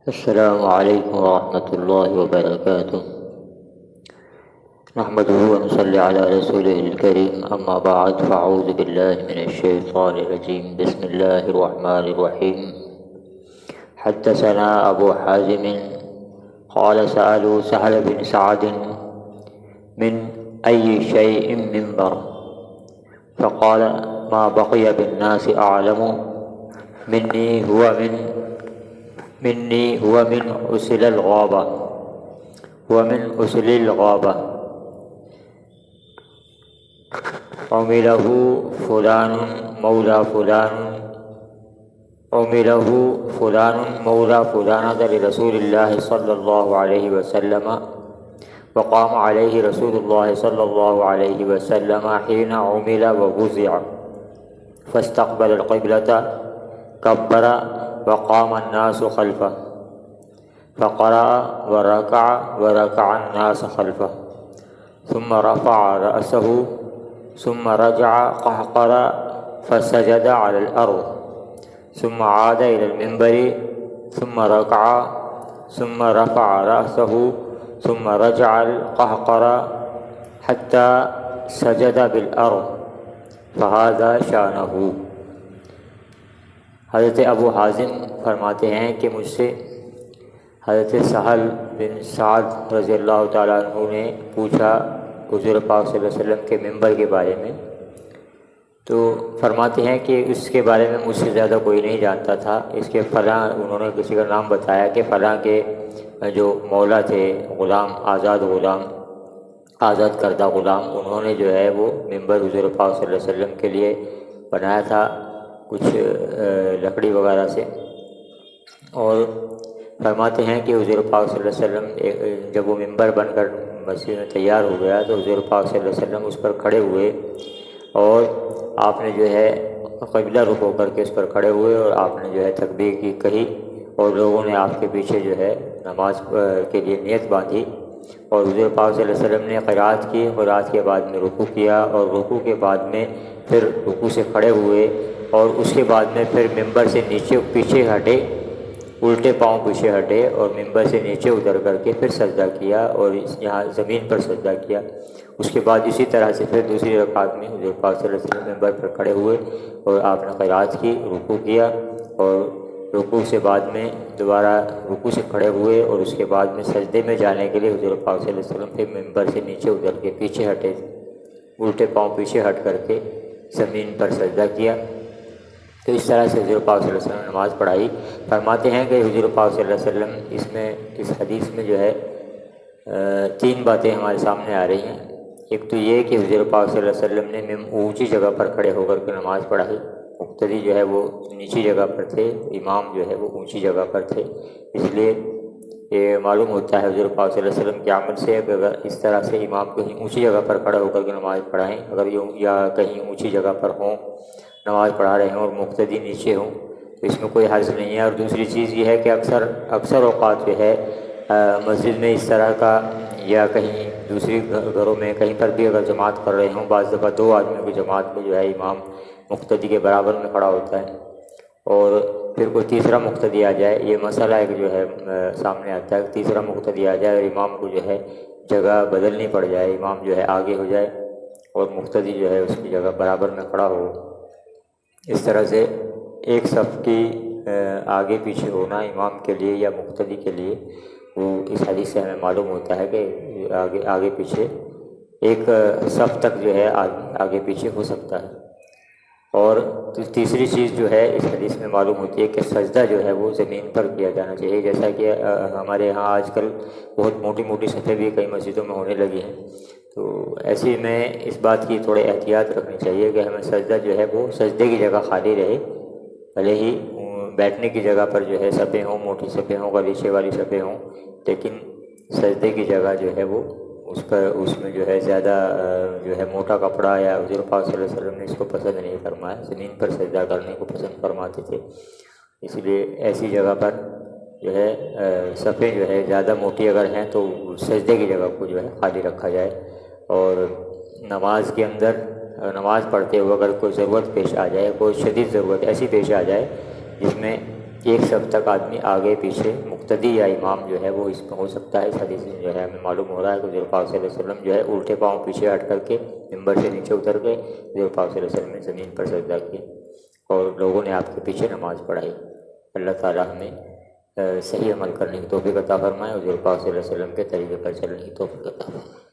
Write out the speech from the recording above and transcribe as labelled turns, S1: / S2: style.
S1: السلام عليكم ورحمة الله وبركاته. نحمده ونصلي على رسوله الكريم، أما بعد، فأعوذ بالله من الشيطان الرجيم. بسم الله الرحمن الرحيم. حدثنا أبو حازم قال سألوا سهل بن سعد من أي شيء منبر، فقال ما بقي بالناس أعلم مني هو من أسل الغابة عمله فلان مولى فلانة لرسول الله صلى الله عليه وسلم، وقام عليه رسول الله صلى الله عليه وسلم حين عمل ووزع، فاستقبل القبلة، كبر، وقام الناس خلفه، فقرأ وركع الناس خلفه، ثم رفع رأسه، ثم رجع قهقر فسجد على الأرض، ثم عاد إلى المنبر، ثم ركع، ثم رفع رأسه، ثم رجع القهقر حتى سجد بالأرض، فهذا شأنه۔ حضرت ابو حازم فرماتے ہیں کہ مجھ سے حضرت سہل بن سعد رضی اللہ تعالیٰ عنہ نے پوچھا حضور پاک صلی اللہ علیہ وسلم کے منبر کے بارے میں، تو فرماتے ہیں کہ اس کے بارے میں مجھ سے زیادہ کوئی نہیں جانتا تھا۔ اس کے فلاں انہوں نے کسی کا نام بتایا کہ فلاں کے جو مولا تھے، آزاد کردہ غلام، انہوں نے جو ہے وہ منبر حضور پاک صلی اللہ علیہ وسلم کے لیے بنایا تھا کچھ لکڑی وغیرہ سے۔ اور فرماتے ہیں کہ حضور پاک صلی اللہ علیہ وسلم جب وہ منبر بن کر مسجد میں تیار ہو گیا تو حضور پاک صلی اللہ علیہ وسلم اس پر کھڑے ہوئے، اور آپ نے جو ہے قبلہ رخ ہو کر کے اس پر کھڑے ہوئے، اور آپ نے جو ہے تکبیر کی کہی، اور لوگوں نے آپ کے پیچھے جو ہے نماز کے لیے نیت باندھی، اور حضور پاک صلی اللہ علیہ وسلم نے قرات کی، قرات کے بعد میں رکوع کیا، اور رکوع کے بعد میں پھر رکوع سے کھڑے ہوئے، اور اس کے بعد میں پھر ممبر سے پیچھے ہٹے، الٹے پاؤں پیچھے ہٹے، اور ممبر سے نیچے اتر کر کے پھر سجدہ کیا، اور یہاں زمین پر سجدہ کیا۔ اس کے بعد اسی طرح سے پھر دوسری رکعت میں حضور پاک صلی اللہ علیہ وسلم ممبر پر کھڑے ہوئے، اور آپ نے قرات کی، رکوع کیا، اور رکوع سے بعد میں دوبارہ رکوع سے کھڑے ہوئے، اور اس کے بعد میں سجدے میں جانے کے لیے حضور پاک صلی اللہ علیہ وسلم پھر ممبر سے نیچے اتر کے پیچھے ہٹے، الٹے پاؤں پیچھے ہٹ کر کے زمین پر سجدہ کیا۔ تو اس طرح سے حضور پاک صلی اللہ علیہ وسلم نے نماز پڑھائی۔ فرماتے ہیں کہ حضور پاک صلی اللہ علیہ وسلم اس حدیث میں جو ہے تین باتیں ہمارے سامنے آ رہی ہیں۔ ایک تو یہ کہ حضور پاک صلی اللہ علیہ وسلم نے اونچی جگہ پر کھڑے ہو کر کے نماز پڑھائی، مقتدی جو ہے وہ نیچی جگہ پر تھے، امام جو ہے وہ اونچی جگہ پر تھے، اس لیے یہ معلوم ہوتا ہے حضور پاک صلی اللہ علیہ وسلم کے عمل سے کہ اگر اس طرح سے امام کہیں اونچی جگہ پر کھڑا ہو کر کے نماز پڑھائیں، اگر یا کہیں اونچی جگہ پر ہوں نماز پڑھا رہے ہوں اور مقتدی نیچے ہوں تو اس میں کوئی حرج نہیں ہے۔ اور دوسری چیز یہ ہے کہ اکثر اوقات جو ہے مسجد میں اس طرح کا، یا کہیں دوسری گھروں میں کہیں پر بھی اگر جماعت کر رہے ہوں، بعض دفعہ دو آدمیوں کی جماعت میں جو ہے امام مقتدی کے برابر میں کھڑا ہوتا ہے، اور پھر کوئی تیسرا مقتدی آ جائے، یہ مسئلہ ایک جو ہے سامنے آتا ہے، تیسرا مقتدی آ جائے اور امام کو جو ہے جگہ بدلنی پڑ جائے، امام جو ہے آگے ہو جائے اور مقتدی جو ہے اس کی جگہ برابر میں کھڑا ہو۔ اس طرح سے ایک صف کی آگے پیچھے ہونا امام کے لیے یا مقتدی کے لیے، وہ اس حدیث سے ہمیں معلوم ہوتا ہے کہ آگے پیچھے ایک صف تک جو ہے آگے پیچھے ہو سکتا ہے۔ اور تیسری چیز جو ہے اس حدیث میں معلوم ہوتی ہے کہ سجدہ جو ہے وہ زمین پر کیا جانا چاہیے، جیسا کہ ہمارے یہاں آج کل بہت موٹی موٹی صفیں بھی کئی مسجدوں میں ہونے لگی ہیں، تو ایسی میں اس بات کی تھوڑے احتیاط رکھنی چاہیے کہ ہمیں سجدہ جو ہے وہ سجدے کی جگہ خالی رہے، بھلے ہی بیٹھنے کی جگہ پر جو ہے صفیں ہوں، موٹی صفیں ہوں، غلیچے والی صفیں ہوں، لیکن سجدے کی جگہ جو ہے وہ اس میں جو ہے زیادہ جو ہے موٹا کپڑا، یا حضور پاک صلی اللہ علیہ وسلم نے اس کو پسند نہیں فرمایا، زمین پر سجدہ کرنے کو پسند فرماتے تھے۔ اس لیے ایسی جگہ پر جو ہے صفیں جو ہے زیادہ موٹی اگر ہیں تو سجدے کی جگہ کو جو ہے خالی رکھا جائے۔ اور نماز کے اندر نماز پڑھتے ہوئے اگر کوئی ضرورت پیش آ جائے، کوئی شدید ضرورت ایسی پیش آ جائے جس میں ایک صف تک آدمی آگے پیچھے مقتدی یا امام جو ہے وہ اس میں ہو سکتا ہے۔ اس حدیث میں جو ہے ہمیں معلوم ہو رہا ہے کہ حضور پاک صلی اللہ علیہ وسلم جو ہے الٹے پاؤں پیچھے ہٹ کر کے ممبر سے نیچے اتر گئے، حضور پاک صلی اللہ علیہ وسلم نے زمین پر سجدہ کیا اور لوگوں نے آپ کے پیچھے نماز پڑھائی۔ اللہ تعالیٰ ہمیں صحیح عمل کرنے کی توفیق عطا فرمائے، حضور پاک صلی اللہ علیہ وسلم کے طریقے پر چلنے کی توفیق عطا فرمائے۔